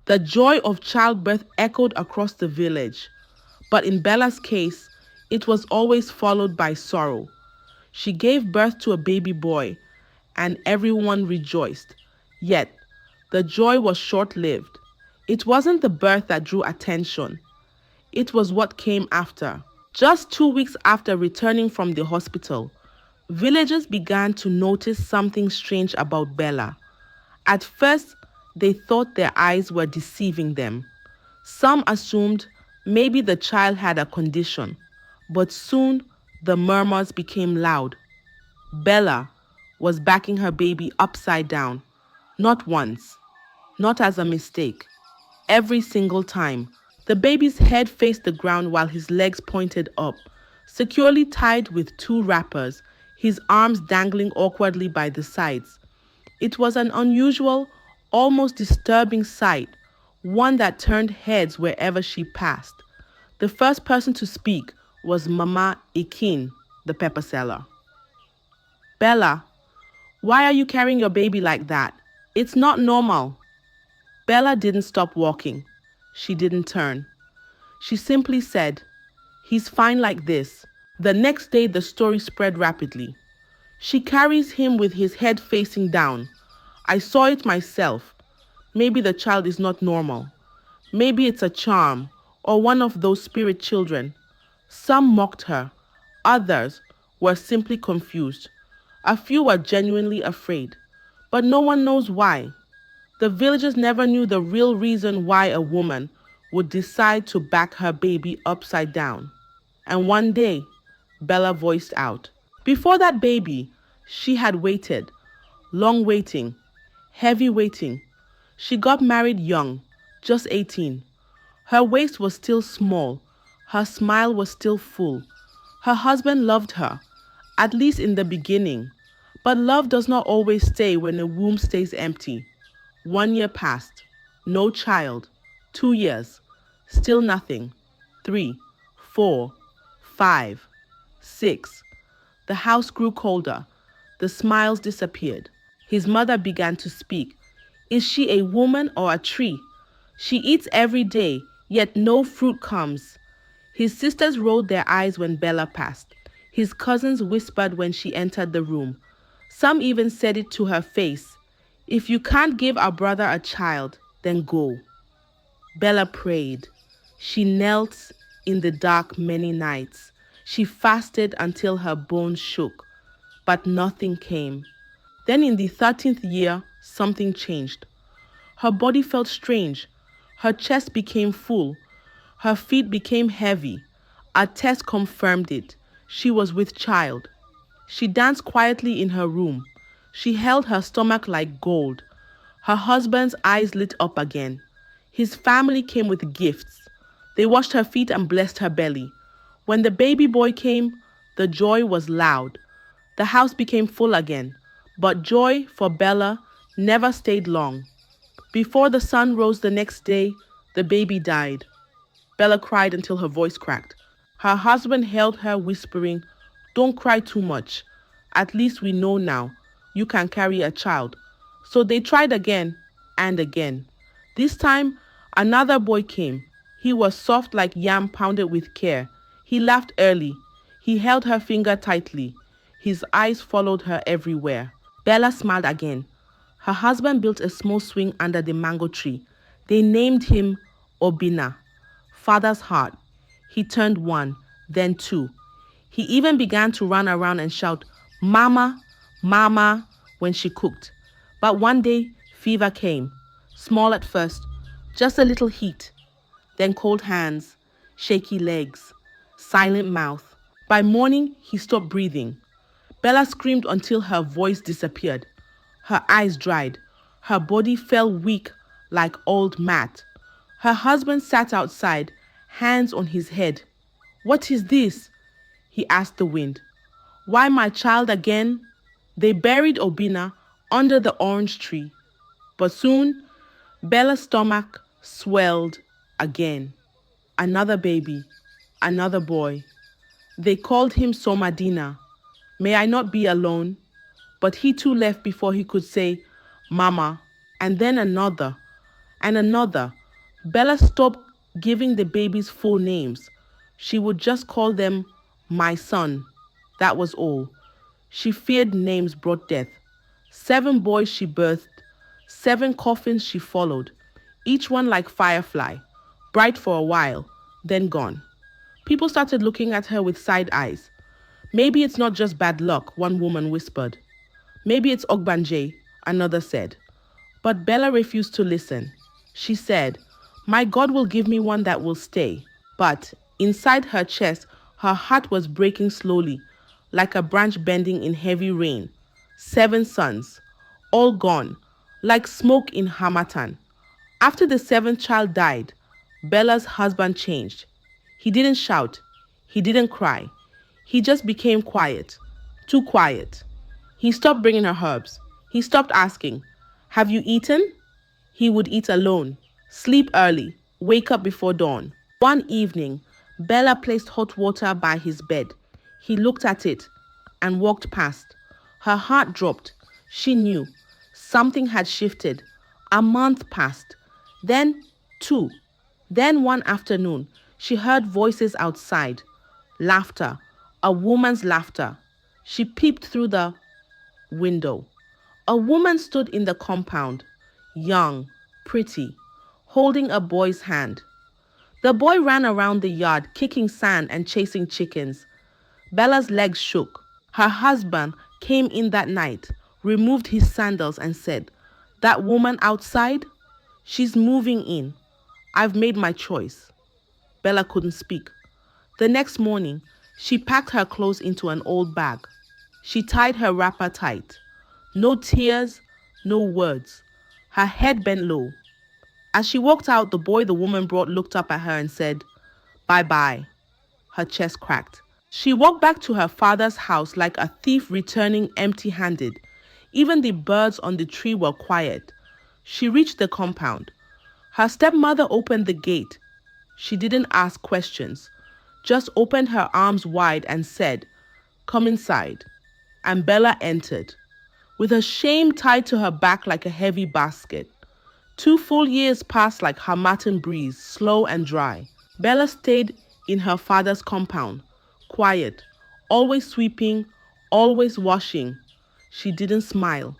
The joy of childbirth echoed across the village, but in Bella's case, it was always followed by sorrow. She gave birth to a baby boy, and everyone rejoiced. Yet, the joy was short-lived. It wasn't the birth that drew attention. It was what came after. Just 2 weeks after returning from the hospital, villagers began to notice something strange about Bella. At first, they thought their eyes were deceiving them. Some assumed maybe the child had a condition, but soon the murmurs became loud. Bella was backing her baby upside down, not once, not as a mistake. Every single time, the baby's head faced the ground while his legs pointed up, securely tied with 2 wrappers, his arms dangling awkwardly by the sides. It was an unusual, almost disturbing sight, one that turned heads wherever she passed. The first person to speak was Mama Ikin, the pepper seller. Bella, why are you carrying your baby like that? It's not normal. Bella didn't stop walking. She didn't turn. She simply said, "He's fine like this." The next day, the story spread rapidly. "She carries him with his head facing down. I saw it myself. Maybe the child is not normal. Maybe it's a charm or one of those spirit children." Some mocked her. Others were simply confused. A few were genuinely afraid. But no one knows why. The villagers never knew the real reason why a woman would decide to back her baby upside down. And one day, Bella voiced out. Before that baby, she had waited. Long waiting. Heavy waiting. She got married young, just 18. Her waist was still small. Her smile was still full. Her husband loved her, at least in the beginning. But love does not always stay when the womb stays empty. 1 year passed. No child. 2 years. Still nothing. 3, 4, 5, 6. The house grew colder. The smiles disappeared. His mother began to speak. Is she a woman or a tree? She eats every day, yet no fruit comes. His sisters rolled their eyes when Bella passed. His cousins whispered when she entered the room. Some even said it to her face. If you can't give our brother a child, then go. Bella prayed. She knelt in the dark many nights. She fasted until her bones shook, but nothing came. Then in the 13th year, something changed. Her body felt strange. Her chest became full. Her feet became heavy. A test confirmed it. She was with child. She danced quietly in her room. She held her stomach like gold. Her husband's eyes lit up again. His family came with gifts. They washed her feet and blessed her belly. When the baby boy came, the joy was loud. The house became full again. But joy for Bella never stayed long. Before the sun rose the next day, the baby died. Bella cried until her voice cracked. Her husband held her, whispering, "Don't cry too much. At least we know now you can carry a child." So they tried again and again. This time, another boy came. He was soft like yam pounded with care. He laughed early. He held her finger tightly. His eyes followed her everywhere. Bella smiled again. Her husband built a small swing under the mango tree. They named him Obina, Father's Heart. He turned 1, then 2. He even began to run around and shout, "Mama, Mama," when she cooked. But one day, fever came. Small at first, just a little heat. Then cold hands, shaky legs, silent mouth. By morning, he stopped breathing. Bella screamed until her voice disappeared. Her eyes dried. Her body fell weak like old mat. Her husband sat outside, hands on his head. "What is this?" he asked the wind. "Why my child again?" They buried Obina under the orange tree. But soon, Bella's stomach swelled again. Another baby, another boy. They called him Somadina. May I not be alone? But he too left before he could say, "Mama," and then another. And another, Bella stopped giving the babies full names. She would just call them my son. That was all. She feared names brought death. 7 boys she birthed, 7 coffins she followed, each one like firefly, bright for a while, then gone. People started looking at her with side eyes. Maybe it's not just bad luck, one woman whispered. Maybe it's Ogbanje, another said. But Bella refused to listen. She said, my God will give me one that will stay. But inside her chest, her heart was breaking slowly, like a branch bending in heavy rain. 7 sons, all gone, like smoke in Hamatan. After the 7th child died, Bella's husband changed. He didn't shout. He didn't cry. He just became quiet. Too quiet. He stopped bringing her herbs. He stopped asking, have you eaten? He would eat alone, sleep early, wake up before dawn. One evening, Bella placed hot water by his bed. He looked at it and walked past. Her heart dropped. She knew. Something had shifted. A month passed. Then 2. Then one afternoon, she heard voices outside. Laughter. A woman's laughter. She peeped through the window. A woman stood in the compound, young, pretty, holding a boy's hand. The boy ran around the yard, kicking sand and chasing chickens. Bella's legs shook. Her husband came in that night, removed his sandals and said, that woman outside? She's moving in. I've made my choice. Bella couldn't speak. The next morning, she packed her clothes into an old bag. She tied her wrapper tight. No tears, no words. Her head bent low. As she walked out, the boy the woman brought looked up at her and said, bye-bye. Her chest cracked. She walked back to her father's house like a thief returning empty-handed. Even the birds on the tree were quiet. She reached the compound. Her stepmother opened the gate. She didn't ask questions, just opened her arms wide and said, come inside. And Bella entered, with her shame tied to her back like a heavy basket. 2 full years passed like Hamatan breeze, slow and dry. Bella stayed in her father's compound, quiet, always sweeping, always washing. She didn't smile,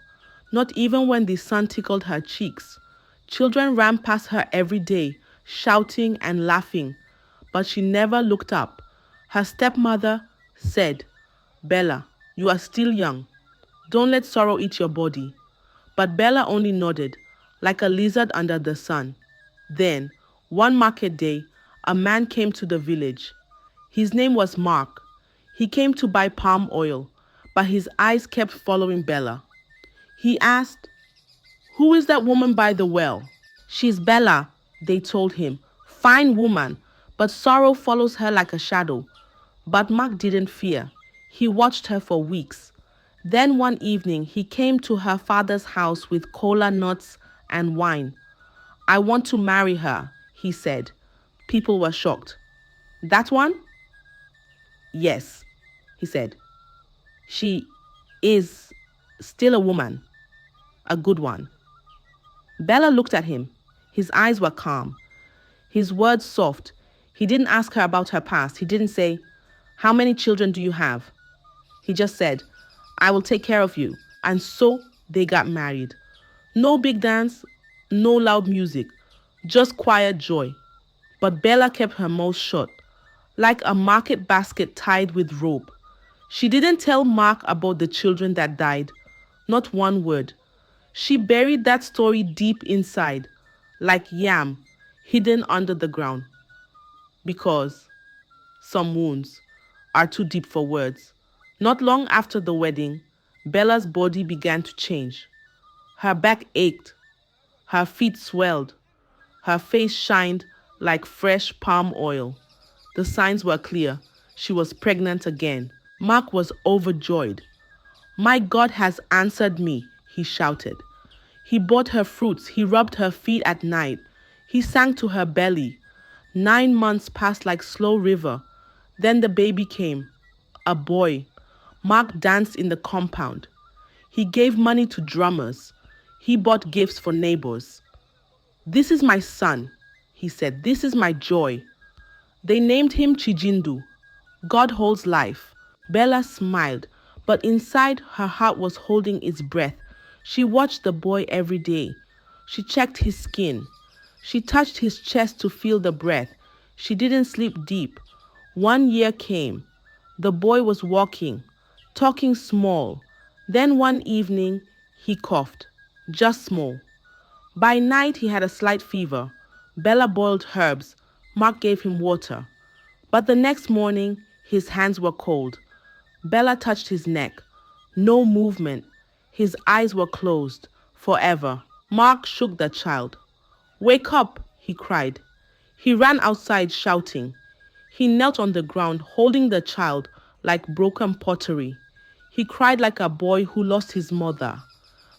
not even when the sun tickled her cheeks. Children ran past her every day, shouting and laughing, but she never looked up. Her stepmother said, Bella, you are still young. Don't let sorrow eat your body. But Bella only nodded, like a lizard under the sun. Then, one market day, a man came to the village. His name was Mark. He came to buy palm oil, but his eyes kept following Bella. He asked, who is that woman by the well? She's Bella, they told him. Fine woman, but sorrow follows her like a shadow. But Mark didn't fear. He watched her for weeks. Then one evening, he came to her father's house with cola nuts and wine. I want to marry her, he said. People were shocked. That one? Yes, he said. She is still a woman, a good one. Bella looked at him. His eyes were calm, his words soft. He didn't ask her about her past. He didn't say, how many children do you have? He just said, I will take care of you. And so they got married. No big dance, no loud music, just quiet joy. But Bella kept her mouth shut, like a market basket tied with rope. She didn't tell Mark about the children that died, not one word. She buried that story deep inside, like yam, hidden under the ground. Because some wounds are too deep for words. Not long after the wedding, Bella's body began to change. Her back ached, her feet swelled, her face shined like fresh palm oil. The signs were clear. She was pregnant again. Mark was overjoyed. My God has answered me, he shouted. He bought her fruits. He rubbed her feet at night. He sang to her belly. 9 months passed like slow river. Then the baby came, a boy. Mark danced in the compound. He gave money to drummers. He bought gifts for neighbors. "This is my son," he said. "This is my joy." They named him Chijindu. God holds life. Bella smiled, but inside her heart was holding its breath. She watched the boy every day. She checked his skin. She touched his chest to feel the breath. She didn't sleep deep. 1 year came. The boy was walking, talking small. Then one evening, he coughed, just small. By night, he had a slight fever. Bella boiled herbs. Mark gave him water. But the next morning, his hands were cold. Bella touched his neck. No movement. His eyes were closed. Forever. Mark shook the child. "Wake up," he cried. He ran outside shouting. He knelt on the ground, holding the child like broken pottery. He cried like a boy who lost his mother.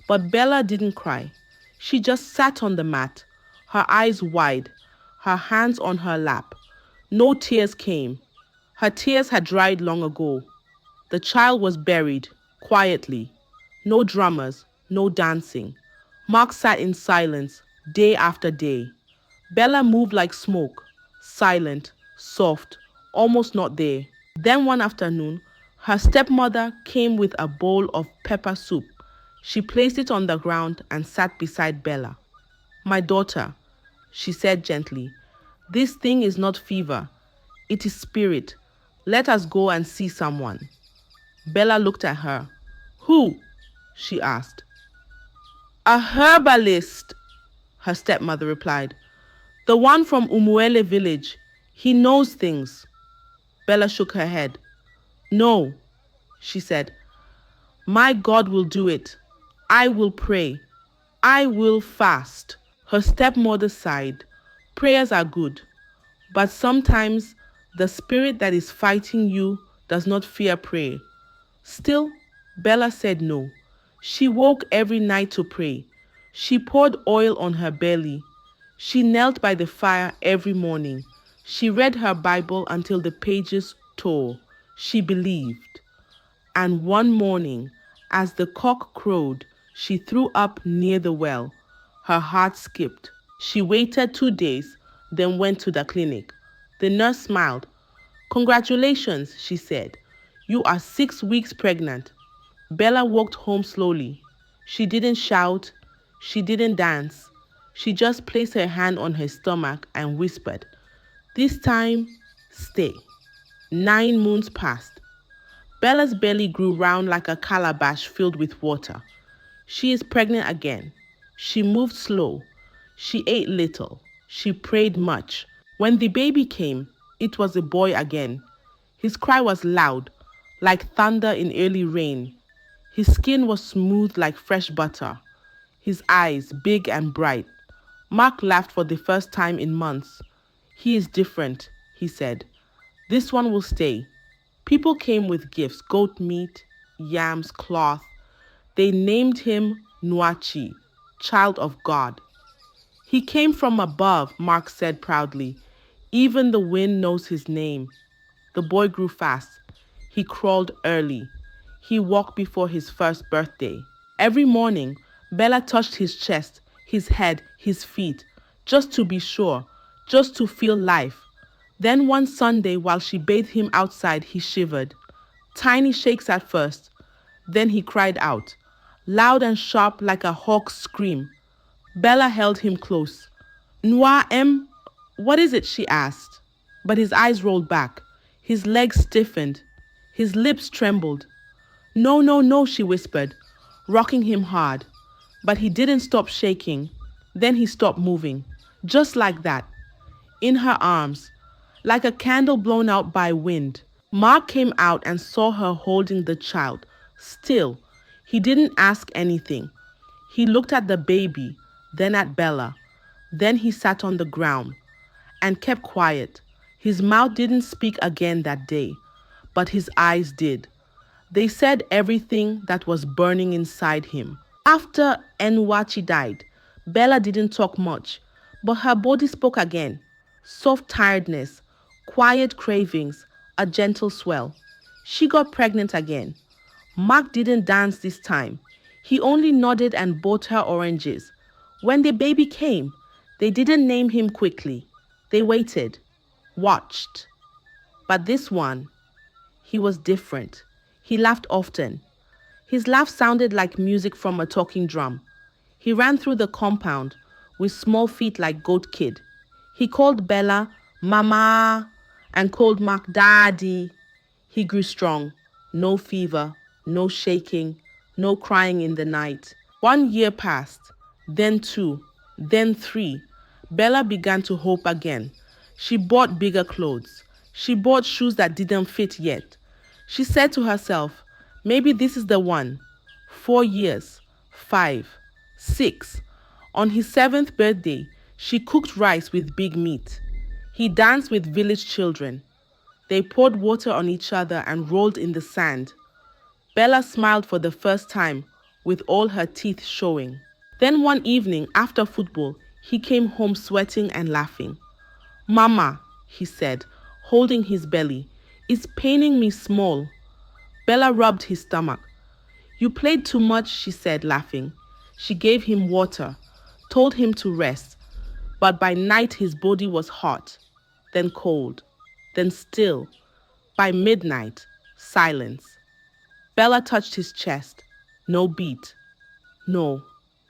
But Bella didn't cry. She just sat on the mat, her eyes wide, her hands on her lap. No tears came. Her tears had dried long ago. The child was buried, quietly. No drummers, no dancing. Mark sat in silence, day after day. Bella moved like smoke, silent, soft, almost not there. Then one afternoon, her stepmother came with a bowl of pepper soup. She placed it on the ground and sat beside Bella. "My daughter," she said gently, "this thing is not fever. It is spirit. Let us go and see someone." Bella looked at her. "Who?" she asked. "A herbalist," her stepmother replied. "The one from Umuele village. He knows things." Bella shook her head. "No," she said. "My God will do it. I will pray. I will fast." Her stepmother sighed. "Prayers are good, but sometimes the spirit that is fighting you does not fear prayer." Still, Bella said no. She woke every night to pray. She poured oil on her belly. She knelt by the fire every morning. She read her Bible until the pages tore. She believed. And one morning, as the cock crowed, she threw up near the well. Her heart skipped. She waited 2 days, then went to the clinic. The nurse smiled. "Congratulations," she said. "You are 6 weeks pregnant." Bella walked home slowly. She didn't shout. She didn't dance. She just placed her hand on her stomach and whispered, "This time, stay." 9 moons passed. Bella's belly grew round like a calabash filled with water. She is pregnant again. She moved slow. She ate little. She prayed much. When the baby came, it was a boy again. His cry was loud, like thunder in early rain. His skin was smooth like fresh butter. His eyes big and bright. Mark laughed for the first time in months. "He is different," he said. "This one will stay." People came with gifts, goat meat, yams, cloth. They named him Nuachi, child of God. "He came from above," Mark said proudly. "Even the wind knows his name." The boy grew fast. He crawled early. He walked before his first birthday. Every morning, Bella touched his chest, his head, his feet, just to be sure, just to feel life. Then one Sunday, while she bathed him outside, he shivered. Tiny shakes at first. Then he cried out, loud and sharp like a hawk's scream. Bella held him close. "Noa em, what is it?" she asked. But his eyes rolled back. His legs stiffened. His lips trembled. "No, no, no," she whispered, rocking him hard. But he didn't stop shaking. Then he stopped moving. Just like that. In her arms, like a candle blown out by wind. Mark came out and saw her holding the child. Still, he didn't ask anything. He looked at the baby, then at Bella. Then he sat on the ground and kept quiet. His mouth didn't speak again that day, but his eyes did. They said everything that was burning inside him. After Enwachi died, Bella didn't talk much, but her body spoke again. Soft tiredness, quiet cravings, a gentle swell. She got pregnant again. Mark didn't dance this time. He only nodded and bought her oranges. When the baby came, They didn't name him quickly. They waited, watched. But this one, he was different. He laughed often. His laugh sounded like music from a talking drum. He ran through the compound with small feet like Goat Kid. He called Bella Mama and called Mark Daddy. He grew strong. No fever, no shaking, no crying in the night. 1 year passed, then 2, then 3. Bella began to hope again. She bought bigger clothes. She bought shoes that didn't fit yet. She said to herself, maybe this is the one. 4 years, 5, 6. On his 7th birthday, she cooked rice with big meat. He danced with village children. They poured water on each other and rolled in the sand. Bella smiled for the first time, with all her teeth showing. Then one evening, after football, he came home sweating and laughing. Mama, he said, holding his belly, it's paining me small. Bella rubbed his stomach. You played too much, she said, laughing. She gave him water, told him to rest. But by night his body was hot, then cold, then still. By midnight, silence. Bella touched his chest. No beat. No,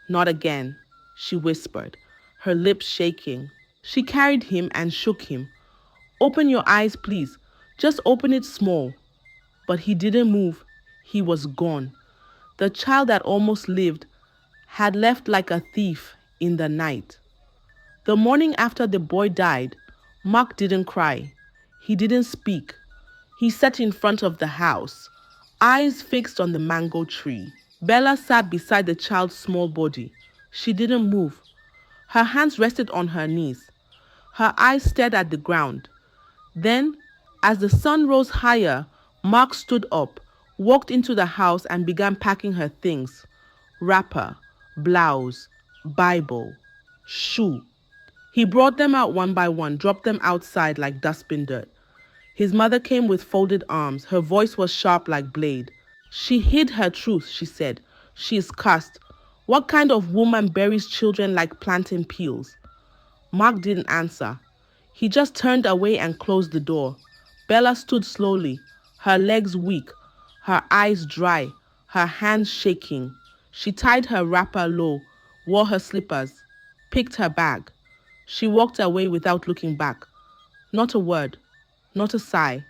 not again, she whispered, her lips shaking. She carried him and shook him. Open your eyes, please. Just open it small. But he didn't move. He was gone. The child that almost lived had left like a thief in the night. The morning after the boy died, Mark didn't cry. He didn't speak. He sat in front of the house, eyes fixed on the mango tree. Bella sat beside the child's small body. She didn't move. Her hands rested on her knees. Her eyes stared at the ground. Then, as the sun rose higher, Mark stood up, walked into the house and began packing her things. Wrapper, blouse, Bible, shoe. He brought them out one by one, dropped them outside like dustbin dirt. His mother came with folded arms. Her voice was sharp like blade. She hid her truth, she said. She is cursed. What kind of woman buries children like plantain peels? Mark didn't answer. He just turned away and closed the door. Bella stood slowly, her legs weak, her eyes dry, her hands shaking. She tied her wrapper low, wore her slippers, picked her bag. She walked away without looking back. Not a word, not a sigh,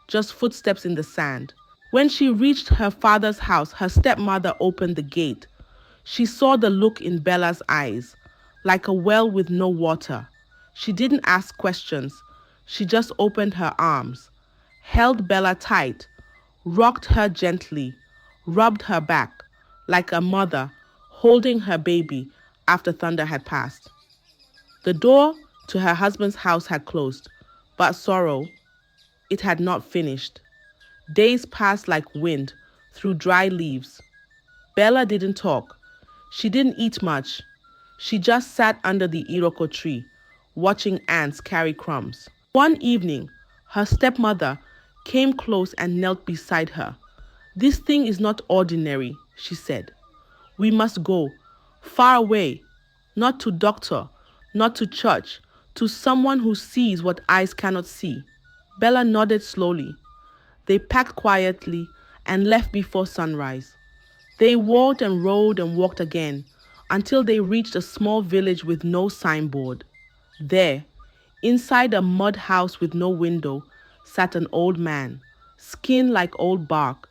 just footsteps in the sand. When she reached her father's house, her stepmother opened the gate. She saw the look in Bella's eyes, like a well with no water. She didn't ask questions. She just opened her arms, held Bella tight, rocked her gently, rubbed her back, like a mother holding her baby after thunder had passed. The door to her husband's house had closed, but sorrow, it had not finished. Days passed like wind through dry leaves. Bella didn't talk. She didn't eat much. She just sat under the iroko tree, watching ants carry crumbs. One evening, her stepmother came close and knelt beside her. This thing is not ordinary, she said. We must go, far away, not to doctor, not to church, to someone who sees what eyes cannot see. Bella nodded slowly. They packed quietly and left before sunrise. They walked and rode and walked again until they reached a small village with no signboard. There, inside a mud house with no window, sat an old man, skin like old bark,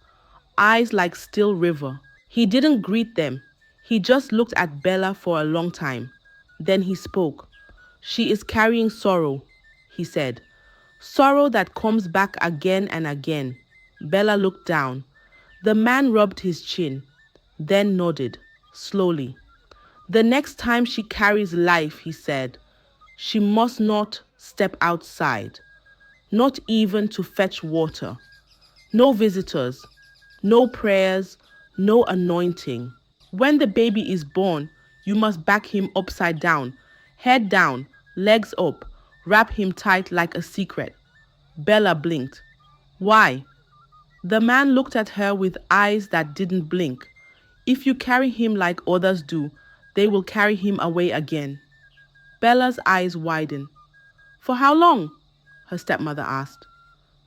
eyes like still river. He didn't greet them. He just looked at Bella for a long time. Then he spoke. She is carrying sorrow, he said. Sorrow that comes back again and again. Bella looked down. The man rubbed his chin, then nodded, slowly. The next time she carries life, he said, she must not step outside, not even to fetch water. No visitors, no prayers, no anointing. When the baby is born, you must back him upside down, head down, legs up, wrap him tight like a secret. Bella blinked. Why? The man looked at her with eyes that didn't blink. If you carry him like others do, they will carry him away again. Bella's eyes widened. For how long? Her stepmother asked.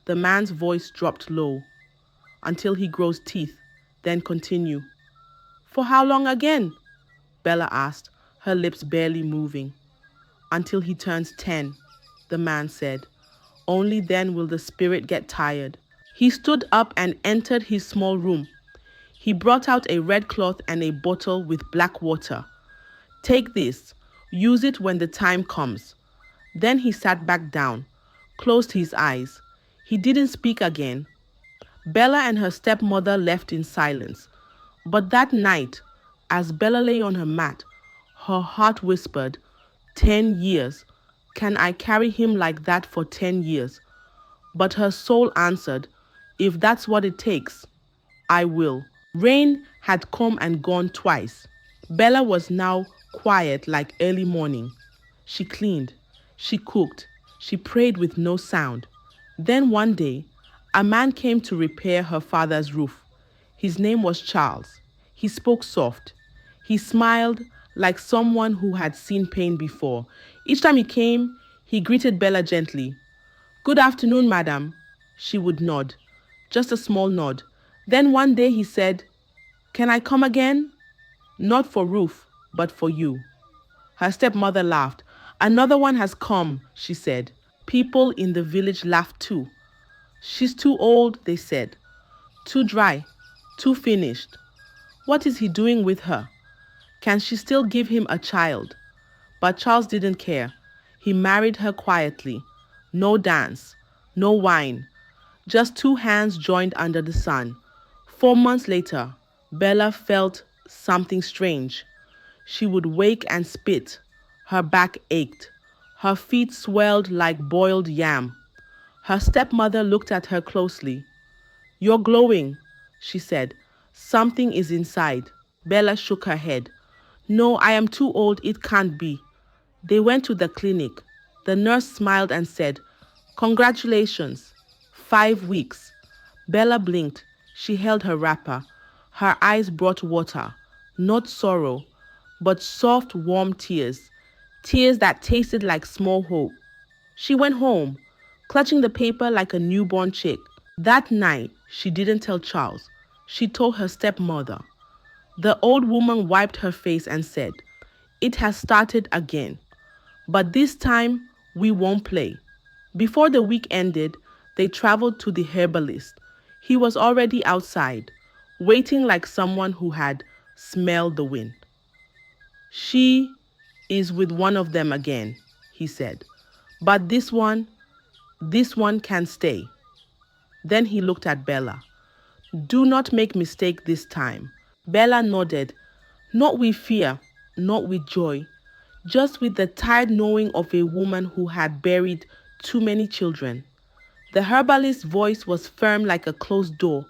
The man's voice dropped low. Until he grows teeth, then continue. For how long again? Bella asked, her lips barely moving. Until he turns 10, the man said. Only then will the spirit get tired. He stood up and entered his small room. He brought out a red cloth and a bottle with black water. Take this. Use it when the time comes. Then he sat back down, closed his eyes. He didn't speak again. Bella and her stepmother left in silence. But that night, as Bella lay on her mat, her heart whispered, 10 years. Can I carry him like that for 10 years? But her soul answered, if that's what it takes, I will. Rain had come and gone twice. Bella was now quiet like early morning. She cleaned, she cooked, she prayed with no sound. Then one day, a man came to repair her father's roof. His name was Charles. He spoke soft. He smiled like someone who had seen pain before. Each time he came, he greeted Bella gently. Good afternoon, madam. She would nod, just a small nod. Then one day he said, can I come again? Not for Ruth, but for you. Her stepmother laughed. Another one has come, she said. People in the village laughed too. She's too old, they said. Too dry, too finished. What is he doing with her? Can she still give him a child? But Charles didn't care. He married her quietly. No dance, no wine. Just two hands joined under the sun. 4 months later, Bella felt something strange. She would wake and spit. Her back ached. Her feet swelled like boiled yam. Her stepmother looked at her closely. You're glowing, she said. Something is inside. Bella shook her head. No, I am too old. It can't be. They went to the clinic. The nurse smiled and said, congratulations. 5 weeks. Bella blinked. She held her wrapper. Her eyes brought water, not sorrow, but soft, warm tears. Tears that tasted like small hope. She went home, clutching the paper like a newborn chick. That night, she didn't tell Charles. She told her stepmother. The old woman wiped her face and said, it has started again. But this time, we won't play. Before the week ended, they traveled to the herbalist. He was already outside, waiting like someone who had smelled the wind. She is with one of them again, he said. But this one can stay. Then he looked at Bella. Do not make mistake this time. Bella nodded, not with fear, not with joy, just with the tired knowing of a woman who had buried too many children. The herbalist's voice was firm like a closed door.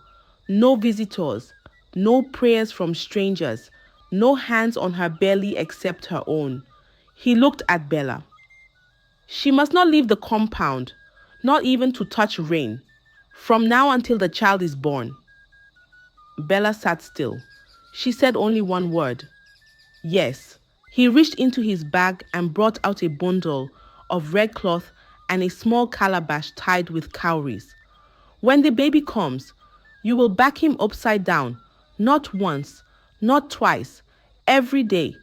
No visitors, no prayers from strangers, no hands on her belly except her own. He looked at Bella. She must not leave the compound, not even to touch Rain, from now until the child is born. Bella sat still. She said only one word. Yes. He reached into his bag and brought out a bundle of red cloth and a small calabash tied with cowries. When the baby comes, you will back him upside down, not once, not twice, every day,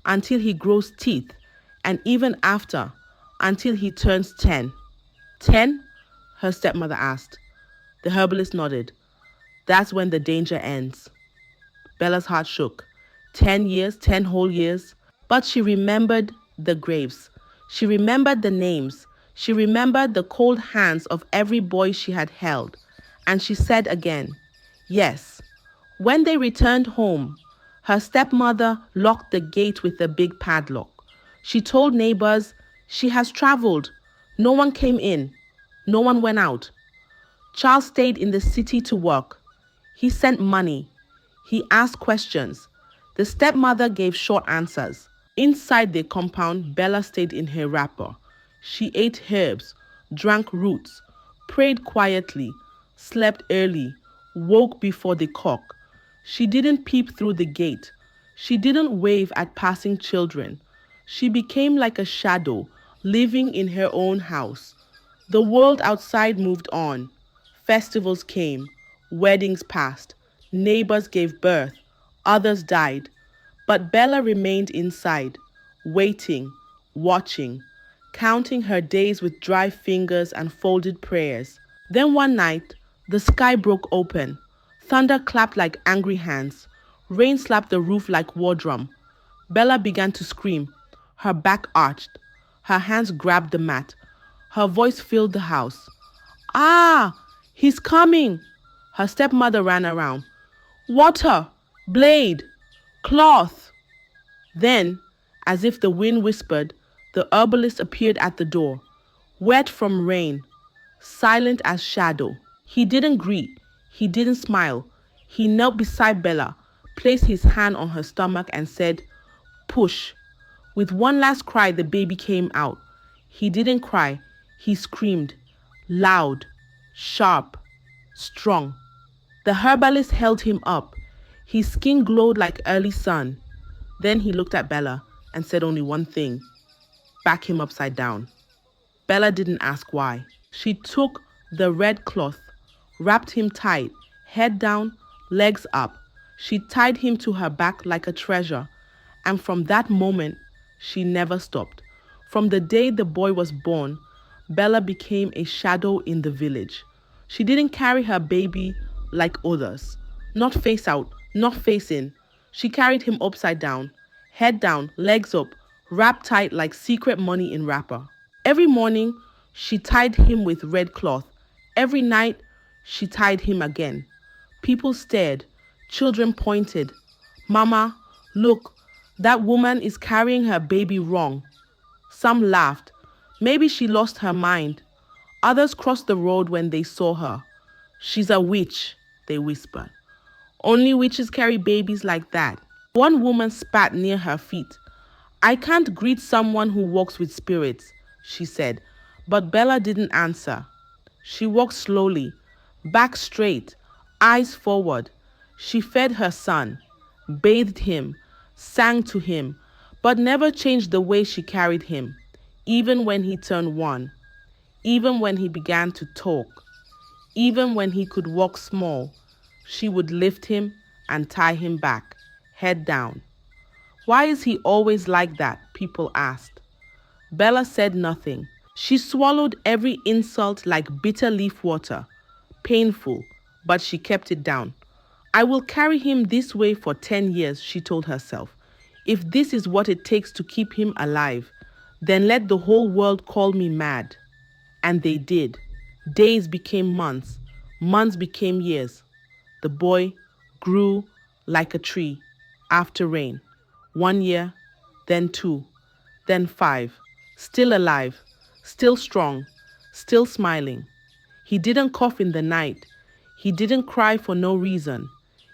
until he grows teeth, and even after, until he turns 10. 10? Her stepmother asked. The herbalist nodded. That's when the danger ends. Bella's heart shook. 10 years, 10 whole years. But she remembered the graves. She remembered the names. She remembered the cold hands of every boy she had held. And she said again, yes. When they returned home, her stepmother locked the gate with a big padlock. She told neighbors, she has traveled. No one came in. No one went out. Charles stayed in the city to work. He sent money. He asked questions. The stepmother gave short answers. Inside the compound, Bella stayed in her wrapper. She ate herbs, drank roots, prayed quietly, slept early, woke before the cock. She didn't peep through the gate. She didn't wave at passing children. She became like a shadow, living in her own house. The world outside moved on. Festivals came, weddings passed, neighbors gave birth, others died. But Bella remained inside, waiting, watching, counting her days with dry fingers and folded prayers. Then one night, the sky broke open. Thunder clapped like angry hands. Rain slapped the roof like war drum. Bella began to scream. Her back arched. Her hands grabbed the mat. Her voice filled the house. Ah! He's coming! Her stepmother ran around. Water! Blade! Cloth! Then, as if the wind whispered, the herbalist appeared at the door, wet from rain, silent as shadow. He didn't greet. He didn't smile. He knelt beside Bella, placed his hand on her stomach and said, "Push." With one last cry, the baby came out. He didn't cry. He screamed, loud, sharp, strong. The herbalist held him up. His skin glowed like early sun. Then he looked at Bella and said only one thing, "Back him upside down." Bella didn't ask why. She took the red cloth, wrapped him tight, head down, legs up. She tied him to her back like a treasure. And from that moment, she never stopped. From the day the boy was born, Bella became a shadow in the village. She didn't carry her baby like others. Not face out, not face in. She carried him upside down, head down, legs up, wrapped tight like secret money in wrapper. Every morning, she tied him with red cloth. Every night, she tied him again. People stared. Children pointed. "Mama, look, that woman is carrying her baby wrong." Some laughed. Maybe she lost her mind. Others crossed the road when they saw her. "She's a witch," they whispered. "Only witches carry babies like that." One woman spat near her feet. "I can't greet someone who walks with spirits," she said. But Bella didn't answer. She walked slowly, back straight, eyes forward. She fed her son, bathed him, sang to him, but never changed the way she carried him, even when he turned one, even when he began to talk, even when he could walk small. She would lift him and tie him back, head down. "Why is he always like that?" people asked. Bella said nothing. She swallowed every insult like bitter leaf water. Painful, but she kept it down. "I will carry him this way for 10 years, she told herself. "If this is what it takes to keep him alive, then let the whole world call me mad." And they did. Days became months. Months became years. The boy grew like a tree after rain. 1 year, then 2, then 5. Still alive, still strong, still smiling. He didn't cough in the night. He didn't cry for no reason.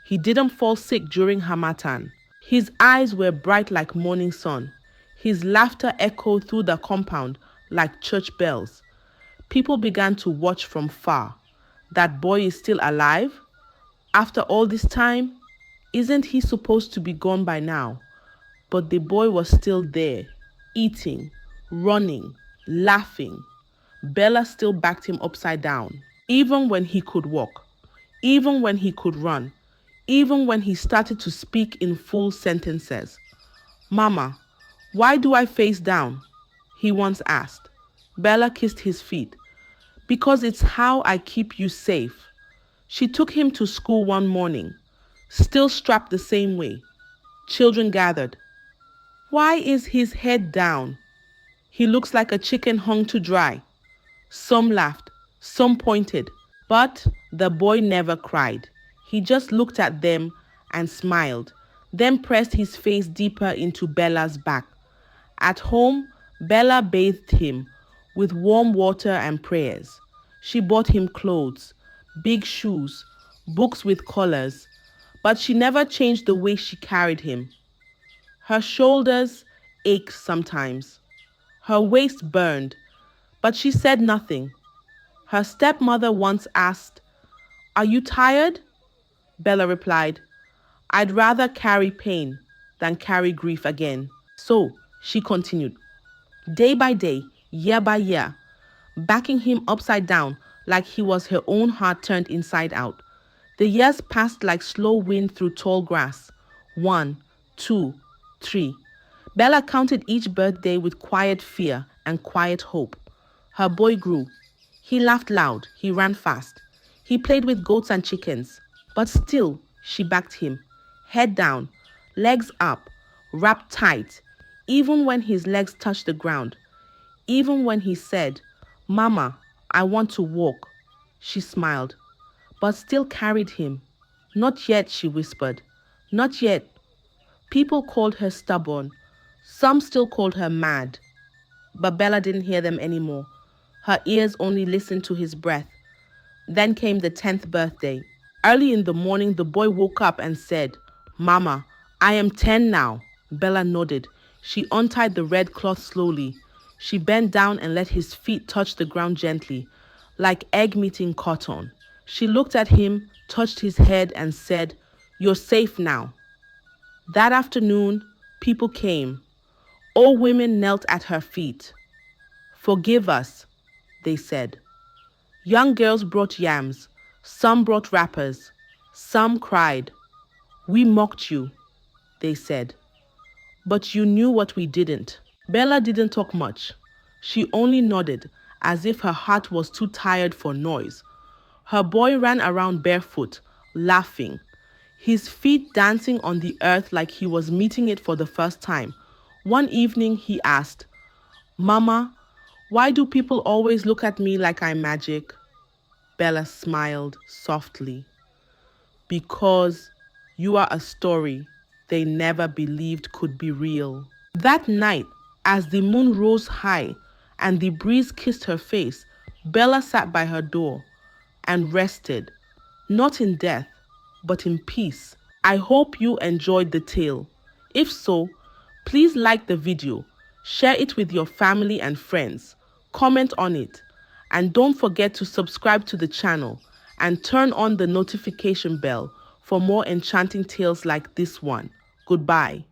He didn't fall sick during Harmattan. His eyes were bright like morning sun. His laughter echoed through the compound like church bells. People began to watch from far. That boy is still alive? After all this time? Isn't he supposed to be gone by now? But the boy was still there, eating, running, laughing. Bella still backed him upside down, even when he could walk, even when he could run, even when he started to speak in full sentences. "Mama, why do I face down?" he once asked. Bella kissed his feet. "Because it's how I keep you safe." She took him to school one morning, still strapped the same way. Children gathered. "Why is his head down?" "He looks like a chicken hung to dry." Some laughed, some pointed, but the boy never cried. He just looked at them and smiled, then pressed his face deeper into Bella's back. At home, Bella bathed him with warm water and prayers. She bought him clothes, big shoes, books with collars, but she never changed the way she carried him. Her shoulders ached sometimes. Her waist burned, but she said nothing. Her stepmother once asked, "Are you tired?" Bella replied, "I'd rather carry pain than carry grief again." So She continued, day by day, year by year, backing him upside down like he was her own heart turned inside out. The years passed like slow wind through tall grass. 1, 2, 3. Bella counted each birthday with quiet fear and quiet hope. Her boy grew. He laughed loud, he ran fast. He played with goats and chickens. But still, she backed him. Head down, legs up, wrapped tight, even when his legs touched the ground. Even when he said, Mama, I want to walk. She smiled, but still carried him. Not yet, she whispered. Not yet. People called her stubborn. Some still called her mad. But Bella didn't hear them anymore. Her ears only listened to his breath. Then came the 10th birthday. Early in the morning, the boy woke up and said, Mama, I am 10 now. Bella nodded. She untied the red cloth slowly. She bent down and let his feet touch the ground gently, like egg meeting cotton. She looked at him, touched his head, and said, You're safe now. That afternoon, people came. All women knelt at her feet. Forgive us, they said. Young girls brought yams. Some brought wrappers. Some cried. We mocked you, they said. But you knew what we didn't. Bella didn't talk much. She only nodded, as if her heart was too tired for noise. Her boy ran around barefoot, laughing, his feet dancing on the earth like he was meeting it for the first time. One evening he asked, Mama, why do people always look at me like I'm magic? Bella smiled softly. Because you are a story they never believed could be real. That night, as the moon rose high and the breeze kissed her face, Bella sat by her door and rested, not in death, but in peace. I hope you enjoyed the tale. If so, please like the video, share it with your family and friends, comment on it, and don't forget to subscribe to the channel and turn on the notification bell for more enchanting tales like this one. Goodbye.